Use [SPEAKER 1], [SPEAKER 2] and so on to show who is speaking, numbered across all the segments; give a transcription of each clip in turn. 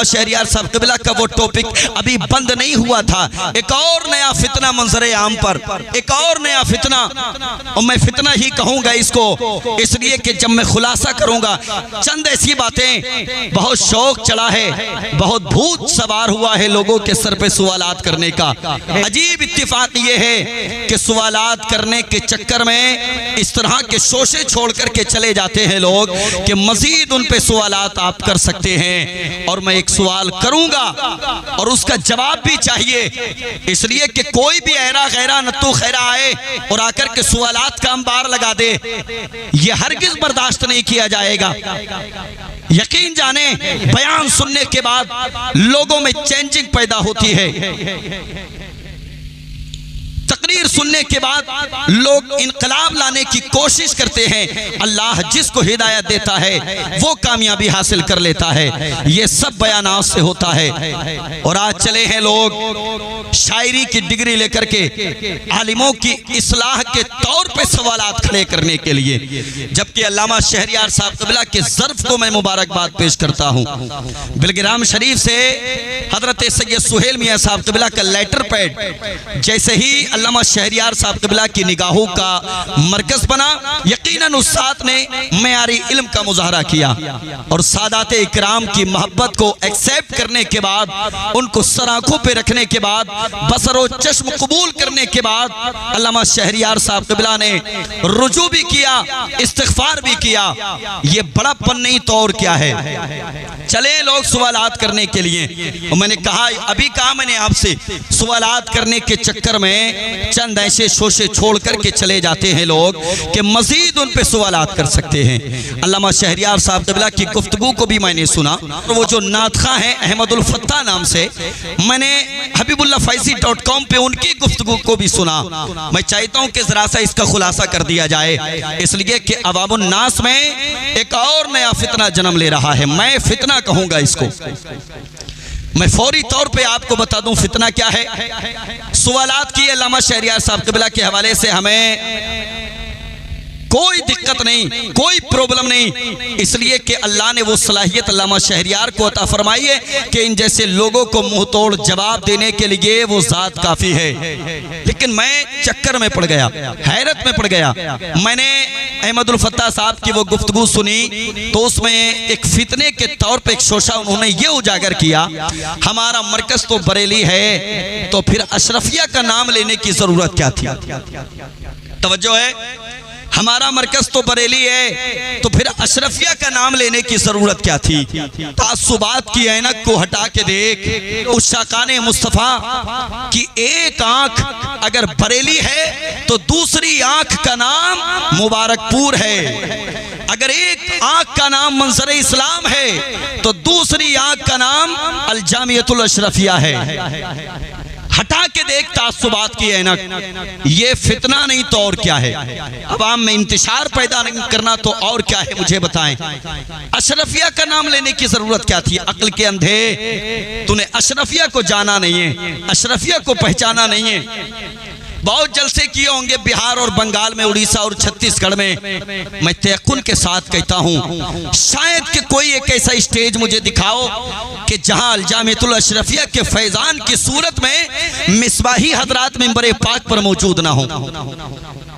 [SPEAKER 1] अल्लामा शहरियार साहब क़िबला का वो टॉपिक अभी बंद नहीं हुआ था। एक और नया फितना मंजरे आम पर, एक और नया फितना, और मैं फितना ही कहूंगा इसको इसलिए कि जब मैं खुलासा करूंगा चंद ऐसी बातें, बहुत शौक चढ़ा है, बहुत भूत सवार हुआ है लोगों के सर पे सवालात करने का। अजीब इत्तिफाक ये है कि सवालात करने के चक्कर में इस तरह के शोशे छोड़ करके चले जाते हैं लोग कि मजीद उन पे सवालात आप कर सकते हैं। और मैं एक सवाल करूंगा और उसका जवाब भी चाहिए, इसलिए कि कोई भी ऐरा गैरा नत्तू खैरा आए और आकर के सवालात का अंबार लगा दे, ये हरगिज बर्दाश्त नहीं किया जाएगा। यकीन जाने बयान सुनने के बाद लोगों में चेंजिंग पैदा होती है, तकरीर सुनने के बाद लोग इनकलाब लाने की कोशिश करते हैं। अल्लाह जिसको हिदायत देता है वो कामयाबी हासिल कर लेता है। ये सब बयानात से होता है। और आज चले हैं लोग शायरी की डिग्री लेकर के आलिमों की इस्लाह के तौर पे सवालात खड़े करने के लिए, जबकि अल्लामा शहरियार साहब क़िबला के ज़र्फ़ को मैं मुबारकबाद पेश करता हूँ। बिलगिराम शरीफ से हज़रत सैयद सुहेल मियाँ साहब क़िबला का लेटर पैड जैसे ही अल्लामा शहरियार साहब क़िबला की निगाहों का मरकज बना, यकीनन उस्ताद ने मेयारी इल्म का मुजाहरा किया और सादात इकराम की मोहब्बत को एक्सेप्ट करने के बाद, उनको सराखों पे रखने के बाद, बसरो चश्म कबूल करने के बाद अल्लामा शहरियार साहब क़िबला ने रुजू भी किया, इस्तिग़फ़ार भी किया। ये बड़ापन नहीं तो और क्या है। चले लोग सवालात करने के लिए, और मैंने कहा, अभी कहा मैंने आपसे, सवालात करने के चक्कर में चंद ऐसे शोशे छोड़ करके चले जाते हैं लोग कि मजीद उन पे सवालात कर सकते हैं। अल्लामा शहरियार साहब क़िबला की गुफ्तगू को भी मैंने सुना, तो वो जो नातखा है अहमदुल फत्ता नाम से, मैंने habibullahfaizi.com पे उनकी गुफ्तगू को भी सुना। मैं चाहता हूँ कि जरा सा इसका खुलासा कर दिया जाए, इसलिए कि अवामुन नास में एक और नया फितना जन्म ले रहा है। मैं फितना कहूँगा इसको, मैं फौरी तौर पे आपको बता दूं फितना क्या है। सवालात की अल्लामा शहरियार साहब क़िबला के हवाले से हमें कोई दिक्कत नहीं, कोई प्रॉब्लम नहीं, इसलिए कि अल्लाह ने वो सलाहियत अल्लामा शहरियार को अता फरमाई है कि इन जैसे लोगों को मुंह तोड़ जवाब देने के लिए वो ज़ात काफ़ी है। लेकिन मैं चक्कर में पड़ गया, हैरत में पड़ गया। मैंने अहमदुल फत्ता साहब की वो गुफ्तगू सुनी तो उसमें एक फितने के तौर पे एक शोशा उन्होंने ये उजागर किया, हमारा मरकज़ तो बरेली है तो फिर अशरफिया का नाम लेने की ज़रूरत क्या थी। तवज्जो है, हमारा मरकज तो बरेली है तो फिर अशरफिया का नाम लेने की जरूरत क्या थी। तासुबात की ऐनक को हटा के देख, उस शाकाने मुस्तफा की एक आंख अगर बरेली है तो दूसरी आंख का नाम मुबारकपुर है। अगर एक आंख का नाम मंजर इस्लाम है तो दूसरी आंख का नाम अल जामियतुल अशरफिया है। हटा के देख तासुबात की ऐनक, ये फितना नहीं तो और क्या है। अवाम में इंतशार पैदा नहीं करना तो और क्या है, मुझे बताएं। अशरफिया का नाम लेने की जरूरत क्या थी। अक्ल के अंधे, तूने अशरफिया को जाना नहीं है, अशरफिया को पहचाना नहीं है। बहुत जलसे किए होंगे बिहार और बंगाल में, उड़ीसा और छत्तीसगढ़ में। मैं तयक्कुन के साथ कहता हूँ शायद कि कोई एक ऐसा स्टेज मुझे दिखाओ कि जहां अल-जामियतुल अशरफिया के फैजान की सूरत में मिसबाही हजरात मिंबर पाक पर मौजूद ना हो।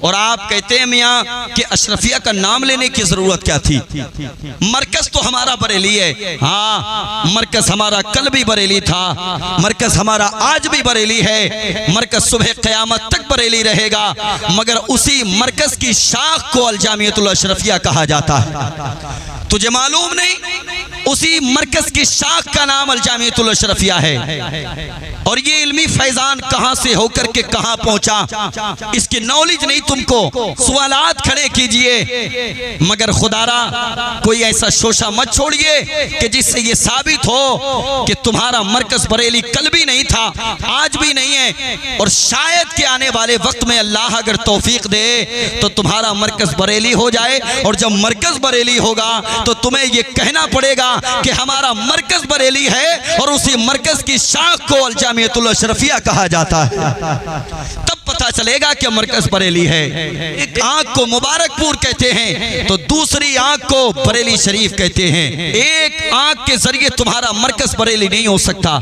[SPEAKER 1] और आप कहते हैं मियाँ कि अशरफिया का नाम लेने की जरूरत क्या थी। मरकज तो हमारा बरेली है, हाँ मरकज हमारा कल भी बरेली था, मरकज हमारा आज भी बरेली है, मरकज सुबह क़यामत तक बरेली रहेगा, मगर उसी मरकज की शाख को अल जामियतुल अशरफिया कहा जाता है। तुझे मालूम नहीं, उसी मरकज की शाख का नाम अल जामियतुल अशरफिया है। और ये इल्मी फैजान कहां से होकर के कहां पहुंचा, इसकी नॉलेज नहीं तुमको। सवालात खड़े कीजिए, मगर खुदारा कोई ऐसा शोशा मत छोड़िए कि जिससे ये साबित हो कि तुम्हारा मरकज बरेली कल भी नहीं था, आज भी नहीं है, और शायद के आने वाले वक्त में अल्लाह अगर तौफीक दे तो तुम्हारा मरकज बरेली हो जाए। और जब मरकज बरेली होगा तो तुम्हें ये कहना पड़ेगा कि हमारा मरकज बरेली है और उसी मरकज की शाख को अल जामियतुल अशरफिया कहा जाता है। तब पता चलेगा कि मरकज बरेली है। एक आंख को मुबारकपुर कहते हैं तो दूसरी आंख को बरेली शरीफ कहते हैं। एक आंख के जरिए तुम्हारा मरकज बरेली नहीं हो सकता।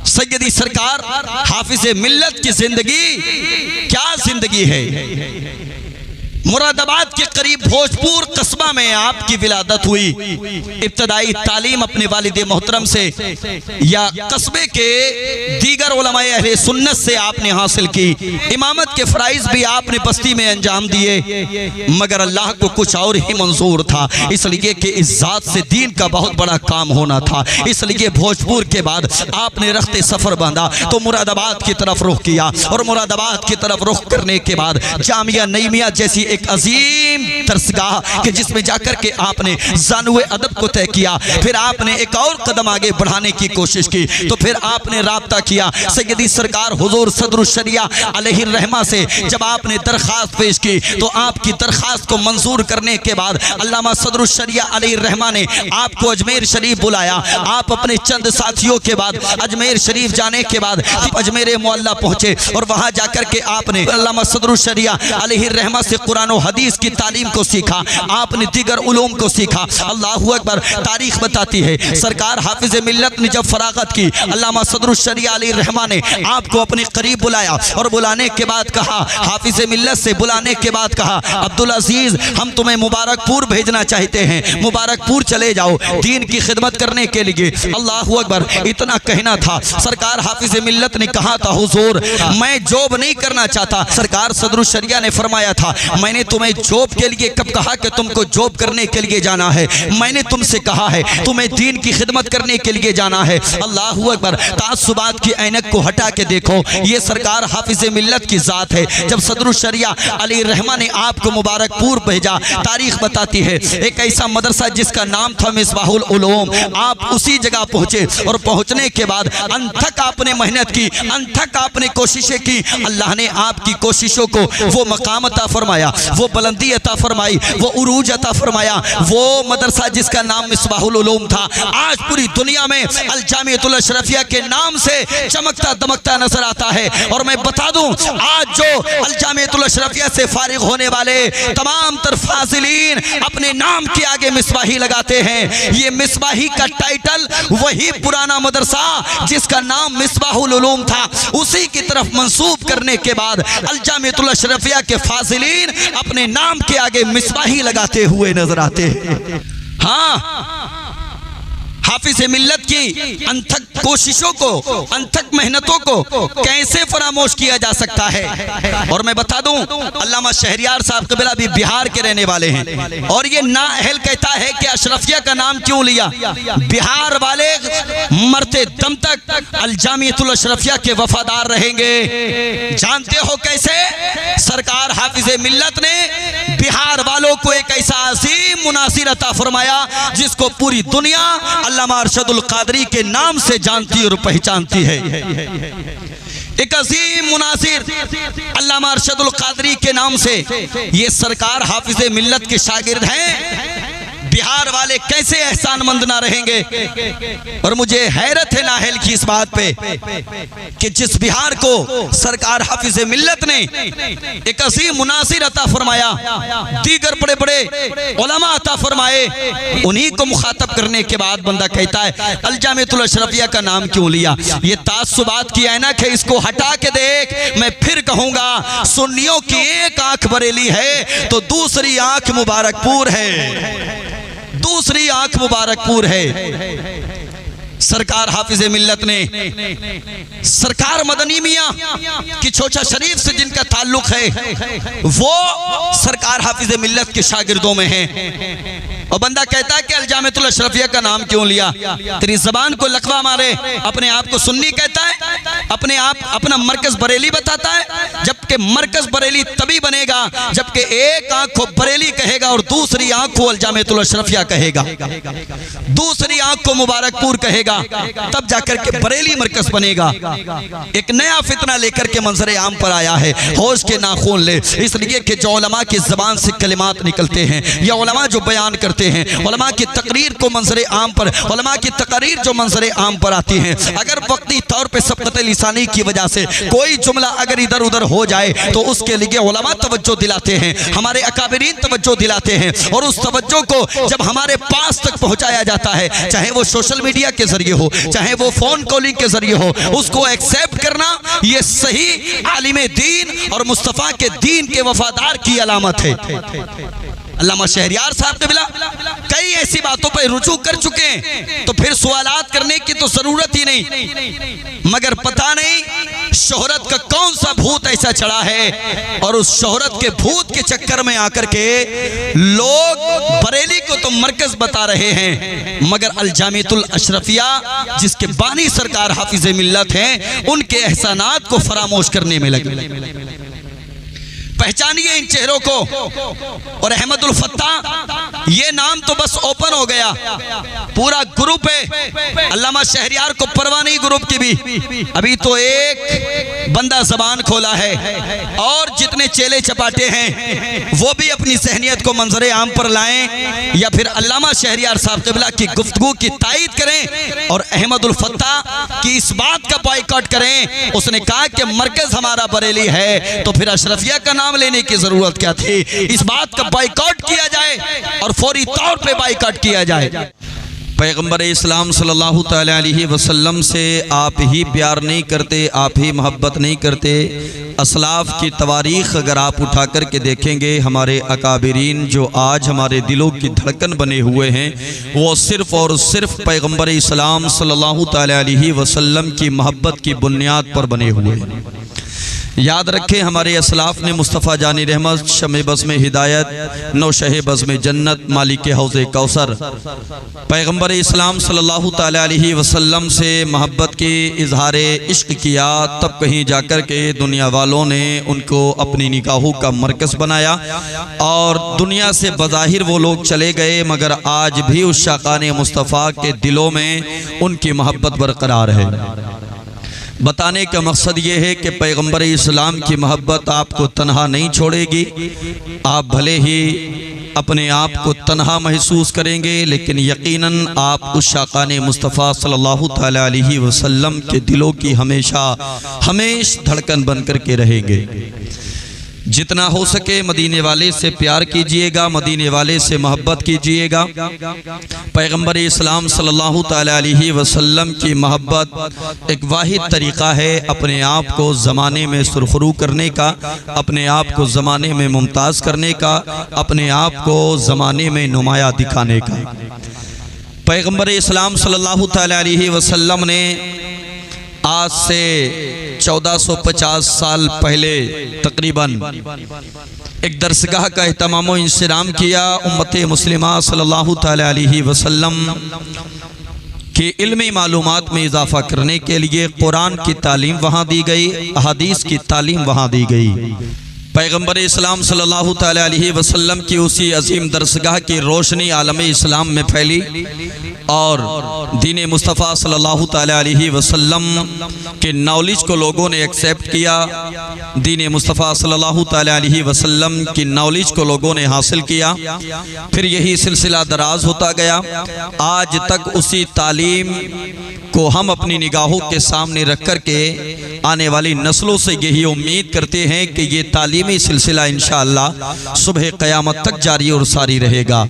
[SPEAKER 1] सैयदी सरकार हाफिज मिल्लत की जिंदगी क्या जिंदगी है। मुरादाबाद के करीब भोजपुर कस्बा में आपकी विलादत हुई। इब्तदाई तालीम अपने वालिद मोहतरम से या कस्बे के दीगर उलमाए अहले सुन्नत से आपने हासिल की। इमामत के फराइज भी आपने बस्ती में अंजाम दिए, मगर अल्लाह को कुछ और ही मंजूर था, इसलिए कि इस जात से दीन का बहुत बड़ा काम होना था। इसलिए भोजपुर के बाद आपने रख्ते सफर बांधा तो मुरादाबाद की तरफ रुख किया, और मुरादाबाद की तरफ रुख करने के बाद जामिया नईमिया जैसी एक अजीम दरसगाह कि जिसमें जाकर के आपने जानुए अदब को तय किया। फिर आपने एक और कदम आगे बढ़ाने की कोशिश की, तो फिर आपने राब्ता किया सैयदी सरकार हुजूर सदरुल शरिया अलैहिर रहमा से। जब आपने दरखास्त पेश की तो आपकी दरखास्त को मंजूर करने के बाद अल्लामा सदरुल शरिया अलैहिर रहमा ने आपको अजमेर शरीफ बुलाया। आप अपने चंद साथियों के बाद अजमेर शरीफ जाने के बाद अजमेर मुअल्ला पहुंचे, और वहां जाकर के आपने अल्लामा सदरुल शरिया अलैहिर रहमा से कुरान और हदीस की तालीम को सीखा। आपने दीगर उलूम को सीखा। अल्लाहु अकबर। तारीख बताती है सरकार हाफिज मिल्लत ने जब फरागत की, अल्लामा सदरुल शरिया अलैहि रहमा ने आपको अपने करीब बुलाया, और बुलाने के बाद कहा, हाफिज मिल्लत से बुलाने के बाद कहा, अब्दुल अजीज हम तुम्हें मुबारकपुर भेजना चाहते हैं, मुबारकपुर चले जाओ दीन की खिदमत करने के लिए। अल्लाहु अकबर। इतना कहना था। सरकार हाफिज मिल्लत ने कहा था, हुजूर मैं जॉब नहीं करना चाहता। सरकार सदरुल शरिया ने फरमाया था, मैंने तुम्हें जॉब के लिए कब कहा कि तुमको जॉब करने के लिए जाना है? मैंने तुमसे कहा है तुम्हें दीन की खिदमत करने के लिए जाना है। अल्लाहु अकबर। तासुबात की ऐनक को हटा के देखो, ये सरकार हाफिज मिल्लत की जात है। जब सदरुल शरिया अलैहि रहमा ने आपको मुबारकपुर भेजा, तारीख बताती है एक ऐसा मदरसा जिसका नाम था मिसबाहुल उलूम, आप उसी जगह पहुंचे, और पहुंचने के बाद अनथक आपने मेहनत की, अनथक आपने कोशिशें की। अल्लाह ने आपकी कोशिशों को वो मकाम अता फरमाया, वो बुलंदी अता फरमाई, वो उरूज अता फरमाया। वो मदरसा जिसका नाम मिसबाहुल उलूम था, आज पूरी दुनिया में अल जामियतुल अशरफिया के नाम से चमकता दमकता नजर आता है। और मैं बता दूं, आज जो अल जामियतुल अशरफिया से फारिग होने वाले तमाम तर फाजिलीन अपने नाम के आगे मिसबाही लगाते हैं, ये मिसबाही का टाइटल वही पुराना मदरसा जिसका नाम मिसबाहुल उलूम था, उसी की तरफ मंसूब करने के बाद अल जामियतुल अशरफिया के फाजिलीन अपने नाम के आगे मिसबाही लगाते हुए नजर आते हैं। हाँ, हाफिज मिल्लत की अनथक कोशिशों को, अनथक मेहनतों को कैसे फरामोश किया जा सकता है। और मैं बता दूं, अल्लामा शहरियार साहब कबीला भी बिहार के रहने वाले हैं, और ये नाअहल कहता है कि अशरफिया का नाम क्यों लिया। बिहार वाले मरते दम तक अल जामियतुल अशरफिया के वफादार रहेंगे। जानते हो कैसे? सरकार हाफिज मिल्लत ने बिहार वालों को एक ऐसा अजीम मुनासिर अता फरमाया जिसको पूरी दुनिया अल्लामा अरशदुल कादरी के नाम से जानती और पहचानती है। एक अजीम मुनासिर अल्लामा अरशदुल कादरी के नाम से ये सरकार हाफिज मिल्लत के शागिर्द हैं। बिहार वाले कैसे एहसानमंद ना रहेंगे। और मुझे हैरत है नाअहल की इस बात पे कि जिस बिहार को सरकार हाफिज मिल्लत ने एक अजीम मुनासिर अता फरमाया, दीगर बड़े बड़े उलमा अता फरमाए, उन्हीं को मुखातब करने के बाद बंदा कहता है अल जामियतुल अशरफिया का नाम क्यों लिया। ये तासुबात की ऐनक है, इसको हटा के देख। मैं फिर कहूंगा, सुन्नियों की एक आंख बरेली है तो दूसरी आंख मुबारकपुर है, दूसरी आंख मुबारकपुर है। सरकार हाफिज मिल्लत ने सरकार मदनी मियां की छोचा शरीफ से जिनका ताल्लुक है, वो सरकार हाफिज मिल्लत के शागिर्दों में है। और बंदा कहता है कि अल जामियतुल अशरफिया का नाम क्यों लिया। तेरी जबान को लकवा मारे, अपने आप को सुन्नी कहता है, अपने आप अपना मरकज बरेली बताता है, जबकि मरकज बरेली तभी बनेगा जबकि एक आंख को बरेली कहेगा और दूसरी आंख को अल जामियतुल अशरफिया कहेगा, दूसरी आंख को मुबारकपुर कहेगा, तब जाकर के बरेली मरकज बनेगा। एक नया फितना लेकर के मंजर आम पर आया है, होश के नाखून ले, इसलिए कि जो उलमा की जबान से कलिमात निकलते हैं या उलमा जो बयान करते करते हैं, उलमा की तकरीर को मंजर आम पर, उलमा की तकरीर जो मंजर आम पर आती हैं, अगर वक्ती तौर पे सबकत लिसानी की वजह से कोई जुमला अगर इधर उधर हो जाए तो उसके लिए उलमा तवज्जो दिलाते हैं, हमारे अकाबिरीन तवज्जो दिलाते हैं, और उस तवज्जो को जब हमारे पास तक पहुंचाया जाता है, चाहे वो सोशल मीडिया के जरिए हो, चाहे वो फोन कॉलिंग के जरिए हो, उसको एक्सेप्ट करना ये सही आलिम दीन और मुस्तफ़ा के दीन के वफादार की अलामत है। अल्लामा शहरियार साहब कबीला कई ऐसी बातों पर रुजू कर चुके हैं, तो फिर सवालात करने की तो जरूरत ही नहीं, मगर पता नहीं शोहरत का कौन सा भूत ऐसा चढ़ा है, और उस शोहरत के भूत के चक्कर में आकर के लोग बरेली को तो मरकज बता रहे हैं, मगर अल जामियतुल अशरफिया जिसके बानी सरकार हाफिज मिल्लत हैं, उनके एहसानात को फरामोश करने में लगे। पहचानिए इन चेहरों को। और अहमदुल फत्ता ये नाम तो बस ओपन हो गया, पूरा ग्रुप है, अल्लामा शहरियार को परवाह नहीं ग्रुप की भी, अभी तो एक बंदा जबान खोला है, और जितने चेले चपाटे हैं वो भी अपनी सहनियत को मंजरे आम पर लाएं, या फिर अल्लामा शहरियार साहब क़िबला की गुफ्तगू की तायीद करें और अहमदुल फत्ता की इस बात का बॉयकॉट करें। उसने कहा कि मरकज हमारा बरेली है, तो फिर अशरफिया का नाम लेने की जरूरत क्या थी। इस बात का बाइकआउट किया जाए और फौरी तौर पे बाइकआउट किया जाए। पैगंबर इस्लाम सल्लल्लाहु तआला अलैहि वसल्लम से आप ही प्यार नहीं करते, आप ही मोहब्बत नहीं करते। असलाफ की तवारीख़ अगर आप उठा कर के देखेंगे, हमारे अकाबिरीन जो आज हमारे दिलों की धड़कन बने हुए हैं, वो सिर्फ़ और सिर्फ पैगंबर इस्लाम सल्लल्लाहु तआला अलैहि वसल्लम की मोहब्बत की बुनियाद पर बने हुए हैं। याद रखें, हमारे असलाफ ने मुस्तफ़ा जानी रहमत, शमे बज़ में हिदायत, नौशह बज़ में जन्नत, मालिक हौज़े कौसर, पैगंबर इस्लाम सल्लल्लाहु तआला अलैहि वसल्लम से मोहब्बत की इजहार इश्क किया, तब कहीं जाकर के दुनिया वालों ने उनको अपनी निगाहों का मरकज़ बनाया, और दुनिया से बज़ाहिर वो लोग चले गए, मगर आज भी उस शाक़ाने मुस्तफ़ा के दिलों में उनकी मोहब्बत बरकरार है। बताने का मकसद ये है कि पैगंबर इस्लाम की मोहब्बत आपको तन्हा नहीं छोड़ेगी। आप भले ही अपने आप को तन्हा महसूस करेंगे, लेकिन यकीनन आप उस शाक़ाने मुस्तफ़ा सल्लल्लाहु तआला अलैहि वसल्लम के दिलों की हमेशा धड़कन बन कर के रहेंगे। जितना हो सके मदीने वाले से प्यार कीजिएगा, मदीने वाले से मोहब्बत कीजिएगा। पैगंबर इस्लाम सल्लल्लाहु तआला अलैहि वसल्लम की मोहब्बत एक वाहिद तरीक़ा है अपने आप को ज़माने में सुरखरू करने का, अपने आप को ज़माने में मुमताज़ करने का, अपने आप को ज़माने में नुमाया दिखाने का। पैगंबर इस्लाम सल्लल्लाहु तआला अलैहि वसल्लम ने आज से 1450 साल पहले तकरीबन एक दरसगाह का एहतमाम इंतज़ाम किया। उम्मत मुस्लिमा सल्लल्लाहु तआला अलैहि वसल्लम के इल्मी मालूमात में इजाफ़ा करने के लिए कुरान की तालीम वहाँ दी गई, अहादीस की तालीम वहाँ दी गई। पैगंबर इस्लाम सल्लल्लाहु तआला अलैहि वसल्लम की उसी अजीम दरसगाह की रोशनी आलम इस्लाम में फैली, और दीन मुस्तफ़ा सल्लल्लाहु तआला अलैहि वसल्लम के नॉलेज को लोगों ने एक्सेप्ट किया, दीन मुस्तफ़ा सल्लल्लाहु तआला अलैहि वसल्लम की नॉलेज को लोगों ने हासिल किया। फिर यही सिलसिला दराज होता गया। आज तक उसी तालीम को हम अपनी निगाहों के सामने रख कर के आने वाली नस्लों से यही उम्मीद करते हैं कि ये तालीमी सिलसिला इंशाअल्लाह सुबह क़यामत तक जारी और सारी रहेगा।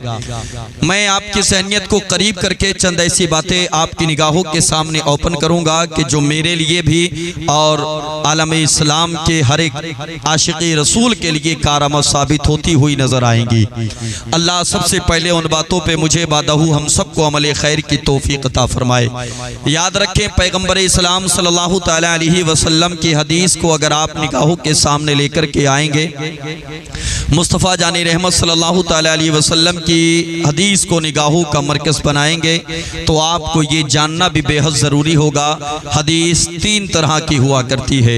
[SPEAKER 1] मैं आपकी सहनियत को करीब करके चंद ऐसी बातें आपकी निगाहों के सामने ओपन करूंगा कि जो मेरे लिए भी और आलम इस्लाम के हर एक आशिक़ी रसूल के लिए कारामद साबित होती हुई नजर आएंगी। अल्लाह सबसे पहले उन बातों पे मुझे बादहू हम सबको अमल खैर की तौफीक अता फरमाए। याद रखें, पैगंबर इस्लाम सल्लल्लाहु तआला अलैहि वसल्लम की हदीस को अगर आप निगाहों के सामने लेकर के आएंगे, मुस्तफ़ा जानी रहमत सल्लल्लाहु तआला अलैहि वसल्लम की हदीस को निगाहों का मरकज़ बनाएंगे, तो आपको ये जानना भी बेहद ज़रूरी होगा। हदीस तीन तरह की हुआ करती है।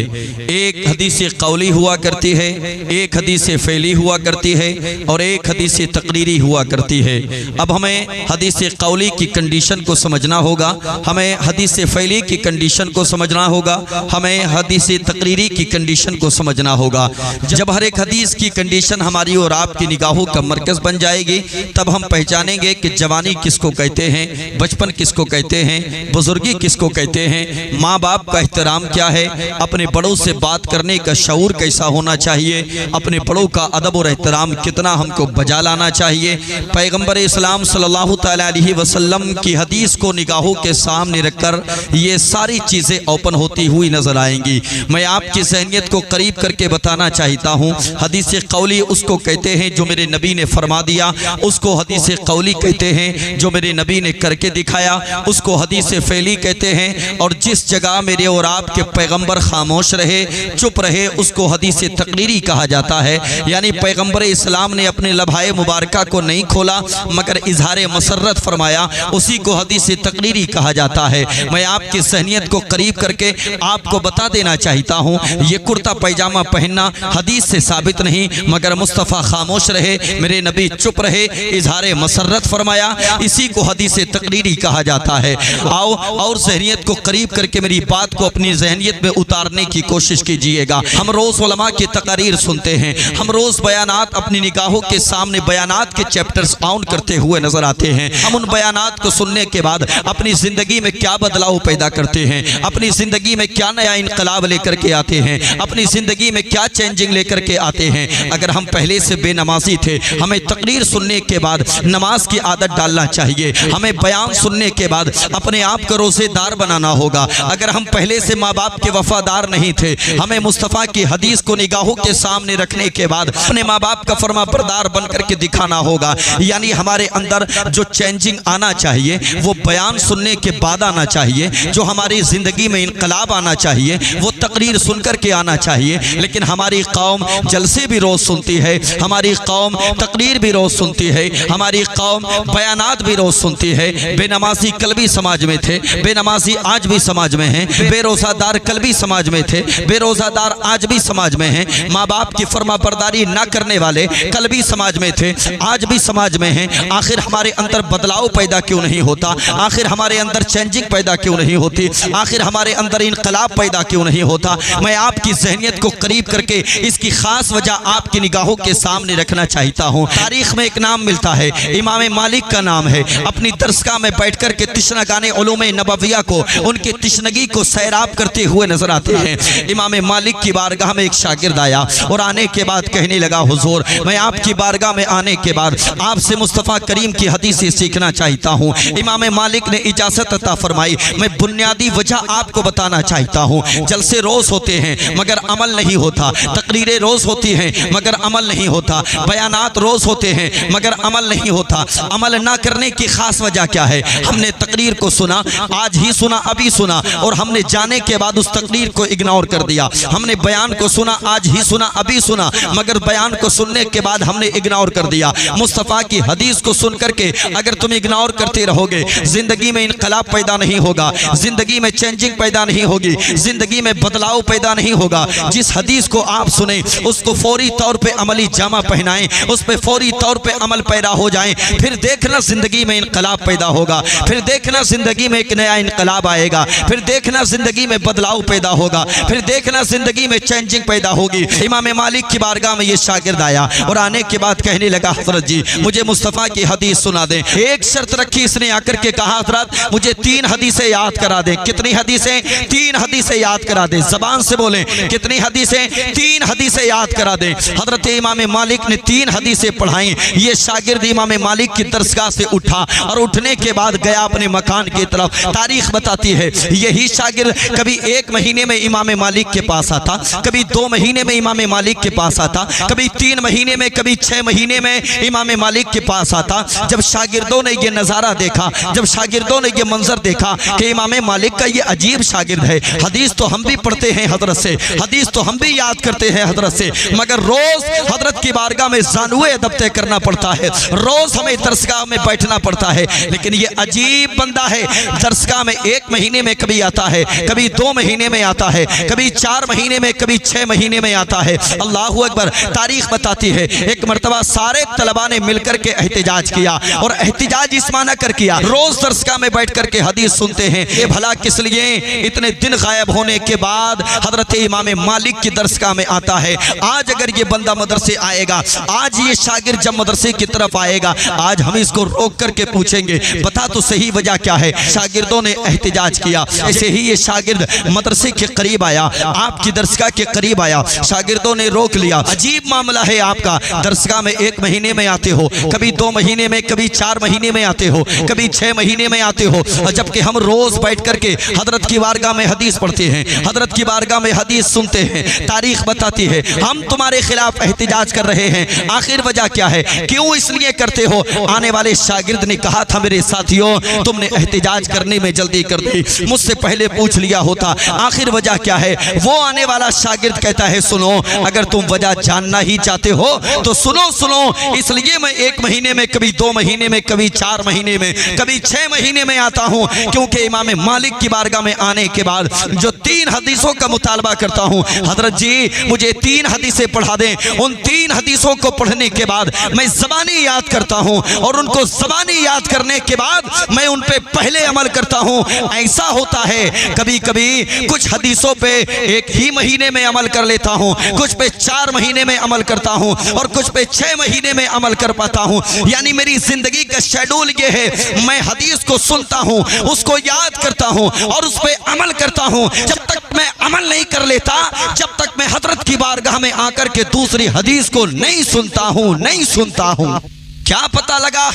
[SPEAKER 1] एक हदीस कौली हुआ करती है, एक हदीस फ़ेली हुआ करती है, और एक हदीस तकरीरी हुआ करती है। अब हमें हदीस कौली की कंडीशन को समझना होगा, हमें हदीस फ़ैली की कंडीशन को समझना होगा, हमें हदीस तकरीरी की कंडीशन को समझना होगा। जब हर एक हदीस की कंडीशन हमारी और आपकी निगाहों का मरकज़ बन जाएगी, तब हम पहचानेंगे कि जवानी किसको कहते हैं, बचपन किसको कहते हैं, बुजुर्गी किसको कहते हैं, माँ बाप का एहतराम क्या है, अपने बड़ों से बात करने का शऊर कैसा होना चाहिए, अपने बड़ों का अदब और एहतराम कितना हमको बजा लाना चाहिए। पैगम्बर इस्लाम सल्लल्लाहु तआला अलैहि वसल्लम की हदीस को निगाहों के सामने रखकर ये सारी चीज़ें ओपन होती हुई नजर आएंगी। मैं आपकी ज़हनियत को करीब करके बताना चाहता हूँ, हदीस कौली उसको कहते हैं जो मेरे नबी ने फरमा दिया, उसको हदीस कौली कहते हैं जो मेरे नबी ने करके दिखाया, उसको हदीस फ़ैली कहते हैं। और जिस जगह मेरे और आपके पैगम्बर खामोश रहे, चुप रहे, उसको हदीस तकरीरी कहा जाता है। यानी पैगम्बर इस्लाम ने अपने लभाए मुबारका को नहीं खोला मगर इजहार मसरत फरमाया, उसी को हदीस तकरीरी कहा जाता है। मैं आपकी सहनियत को करीब करके आपको बता देना चाहता हूँ, ये कुर्ता पैजामा पहनना हदीस से साबित नहीं, मगर मुस्तफ़ा खामोश रहे, मेरे नबी चुप रहे, इजहार मसरत फरमाया, इसी को हदीस तकरीरी कहा जाता है। आओ और जहनियत को करीब करके मेरी बात को अपनी जहनियत में उतारने की कोशिश कीजिएगा। हम रोज़ उलमा की तकारीर सुनते हैं, हम रोज़ बयानात अपनी निगाहों के सामने बयानात के चैप्टर्स ऑन करते हुए नजर आते हैं। हम उन बयानात को सुनने के बाद अपनी ज़िंदगी में क्या बदलाव पैदा करते हैं, अपनी ज़िंदगी में क्या नया इनकलाब लेकर के आते हैं, अपनी ज़िंदगी में क्या चेंजिंग लेकर के आते हैं। अगर हम पहले से बेनमाजी थे, हमें तकरीर सुनने के बाद नमाज की आदत डालना चाहिए, हमें बयान सुनने के बाद अपने आप को रोज़ेदार बनाना होगा। अगर हम पहले से माँ बाप के वफादार नहीं थे, हमें मुस्तफ़ा की हदीस को निगाहों के सामने रखने के बाद अपने माँ बाप का फरमा बरदार बन करके दिखाना होगा। यानी हमारे अंदर जो चेंजिंग आना चाहिए वो बयान सुनने के बाद आना चाहिए, जो हमारी ज़िंदगी में इनकलाब आना चाहिए वो तकरीर सुन कर के आना चाहिए। लेकिन हमारी कौम जलसे भी रोज़ सुनती है, हमारी कौम तकरीर भी रोज़ सुनती है, हमारी कौम बयानात भी रोज़ सुनती है। बेनमाजी कल भी समाज में थे, बेनमाजी आज भी समाज में हैं, बेरोज़ादार कल भी समाज में थे, बेरोज़ादार आज भी समाज में हैं, माँ बाप की फरमा बरदारी ना करने वाले कल भी समाज में थे, आज भी समाज में हैं। आखिर हमारे अंदर बदलाव पैदा क्यों नहीं होता, आखिर हमारे अंदर चेंजिंग पैदा क्यों नहीं होती, आखिर हमारे अंदर इनकलाब पैदा क्यों नहीं होता। मैं आपकी ज़हनियत को करीब करके इसकी खास वजह आपकी निगाहों के सामने रखना चाहता हूँ। तारीख में एक नाम मिलता है, इमाम मालिक का नाम है। अपनी दरसगाह में बैठ कर के तिश्नगाने उलूम नबविया को, उनकी तिश्नगी को सैराब करते हुए नजर आते हैं। इमाम मालिक की बारगाह में एक शागिर्द आया और आने के बाद कहने लगा, हुजूर मैं आपकी बारगाह में आने के बाद आपसे मुस्तफ़ा करीम की हदीसें सीखना चाहता हूँ। इमाम मालिक ने इजाज़त अता फरमाई। मैं बुनियादी वजह आपको बताना चाहता हूँ। जलसे रोज़ होते हैं मगर अमल नहीं होता, तकरीरें रोज़ होती हैं मगर अमल नहीं होता, बयानात रोज़ होते हैं मगर अमल नहीं होता। अमल ना करने की खास वजह क्या है? हमने तकरीर को सुना, आज ही सुना, अभी सुना, और हमने जाने के बाद उस तकरीर को इग्नोर कर दिया। हमने बयान को सुना, आज ही सुना, अभी सुना, मगर बयान को सुनने के बाद हमने इग्नोर कर दिया। मुस्तफ़ा की हदीस को सुन करके अगर तुम इग्नोर करते रहोगे, जिंदगी में इनकलाब पैदा नहीं होगा, जिंदगी में चेंजिंग पैदा नहीं होगी, जिंदगी में बदलाव पैदा नहीं होगा। जिस हदीस को आप सुने उसको फौरी तौर पे अमली जामा पहनाएं, उस पर फौरी तौर पे अमल पैदा हो जाए, फिर देखना जिंदगी में इनकलाब पैदा होगा, फिर देखना जिंदगी में एक नया इनकलाब आएगा, फिर देखना जिंदगी में बदलाव पैदा होगा, फिर देखना जिंदगी में चेंजिंग पैदा होगी। इमाम मालिक की बारगाह में ये शागिर्द आया और आने के बाद कहने लगा, हजरत जी मुझे मुस्तफ़ा की हदीस सुना दें। एक शर्त रखी इसने आकर के कहा, हजरत मुझे 3 हदीसें याद करा दें। कितनी हदीसें? 3 हदीसें याद करा दें। जबान से बोलें, कितनी हदीसें? 3 हदीसें याद करा दें। हजरत इमाम मालिक ने 3 हदीसें पढ़ाई। ये शागिर्द इमाम मालिक की दरसगाह से उठा और उठने के बाद गया अपने मकान की तरफ। तारीख बताती है यही शागिर्द कभी 1 महीने में इमाम मालिक के पास आता, कभी 2 महीने में इमाम मालिक के पास आता, कभी 3 महीने में, कभी 6 महीने में इमाम मालिक के पास आता। जब शागिर्दों ने ये नज़ारा देखा, जब शागिर्दों ने ये मंजर देखा कि इमाम मालिक का ये अजीब शागिर्द है, हदीस तो हम भी पढ़ते हैं हजरत से, हदीस तो हम भी याद करते हैं हजरत से, मगर रोज़ हजरत की बारगाह में ज़ानुए अदब तय करना पड़ता है, रोज़ हमें दरसगाह में बैठना पड़ता है। लेकिन ये अजीब बंदा है, दरसगाह में 1 महीने में कभी आता है, कभी 2 महीने में आता है, कभी 4 महीने में, कभी 6 महीने में आता है। अल्लाहु अकबर। तारीख बताती है एक मरतबा सारे तलबा ने मिलकर के एहतिजाज किया, और एहतिजाज इस माना कर किया, रोज़ दरसगाह में बैठ करके हदीस हदीस सुनते हैं। ये भला किस लिए? इतने दिन गायब होने के बाद हजरत इमाम मालिक की दरसगाह में आता है। आज अगर ये बंदा मदरसे आएगा, आज ये शागिर्द जब मदरसे की तरफ आएगा, आज हम इसको रोक करके पूछेंगे बता तो सही वजह क्या है। शागिर्दों ने एहतिजाज किया। ऐसे ही ये शागिर्द मदरसे के करीब आया, आपकी दरसगाह के करीब आया, शागिर्दों ने रोक लिया। अजीब मामला है आपका, दरसगाह में 1 महीने में आते हो, कभी 2 महीने में, कभी 4 महीने में आते हो, कभी 6 महीने में आते हो, जबकि हम रोज बैठ करके हजरत की बारगाह में हदीस पढ़ते हैं, हजरत की बारगाह में हदीस सुनते हैं, तारीख बताती है। हम तुम्हारे खिलाफ एहतिजाज कर रहे हैं, आखिर वजह क्या है? क्यों इसलिए करते हो? आने वाले शागिर्द ने कहा था मेरे साथियों तुमने एहतिजाज करने में जल्दी कर दी, मुझसे पहले पूछ लिया होता, आखिर वजह क्या है? वो आने वाला शागिर्द कहता है सुनो, अगर तुम वजह जानना ही चाहते हो तो सुनो सुनो, इसलिए मैं 1 महीने में, कभी 2 महीने में, कभी 4 महीने में, कभी 6 महीने में आता हूं, क्योंकि इमाम मालिक की बारगाह में आने के बाद जो 3 हदीसों का मुतालबा करता हूं, हजरत जी मुझे 3 हदीसें पढ़ा दें। उन 3 हदीसों को पढ़ने के बाद मैं ज़बानी याद करता हूं, और उनको ज़बानी याद करने के बाद मैं उन पे पहले अमल करता हूं। ऐसा होता है कभी कभी कुछ हदीसों पे 1 ही महीने में अमल कर लेता हूं, कुछ पे 4 महीने में अमल करता हूं, और कुछ पे 6 महीने में अमल कर पाता हूं। यानी मेरी जिंदगी का शेड्यूल ये है, मैं हदीस को सुनता हूं, उसको याद करता हूं और उस पे अमल करता हूं। जब तक मैं अमल नहीं कर लेता, जब तक मैं हजरत की बारगाह में आकर के दूसरी हदीस को नहीं सुनता हूं। क्या पता लगा?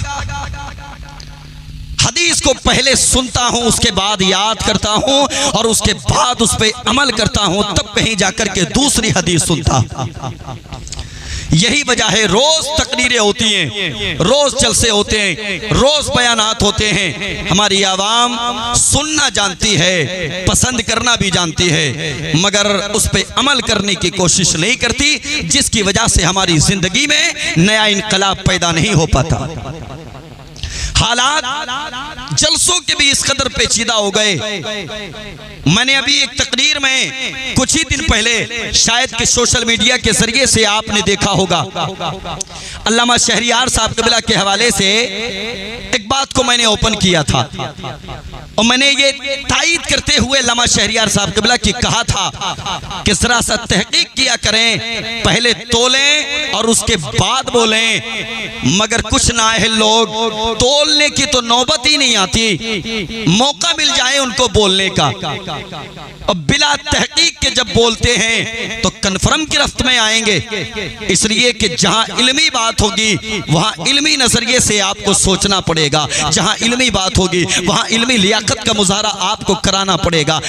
[SPEAKER 1] हदीस को पहले सुनता हूं, उसके बाद याद करता हूं, और उसके बाद उस पे अमल करता हूं, तब कहीं जाकर के दूसरी हदीस सुनता हूं। यही वजह है रोज तकरीरें होती हैं, रोज जलसे होते हैं, रोज बयानात होते हैं। हमारी आवाम सुनना जानती है, पसंद करना भी जानती है, मगर उस पे अमल करने की कोशिश नहीं करती, जिसकी वजह से हमारी जिंदगी में नया इनकलाब पैदा नहीं हो पाता। हालात जलसों के भी इस कदर पेचीदा हो गए। मैंने अभी एक तकरीर में कुछ ही दिन पहले, शायद कि सोशल मीडिया के जरिए से आपने देखा होगा, अल्लामा शहरियार साहब क़िबला के हवाले से एक बात को मैंने ओपन किया था, और मैंने ये तायीद करते हुए अल्लामा शहरियार साहब क़िबला की कहा था कि जरा सा तहकीक किया करें, पहले तोलें और उसके बाद बोलें। मगर कुछ नाअहल लोग तोलने की तो नौबत ही नहीं आती, मौका मिल जाए उनको बोलने का, और बिला तहकीक के जब बोलते हैं तो कन्फर्म गिरफ्त में आएंगे। इसलिए कि जहां इल्मी बात होगी वहां इल्मी नजरिए से आपको सोचना पड़ेगा, जहां इल्मी बात होगी वहां इल्मी लियाकत का मुजाहरा आपको कराना पड़ेगा।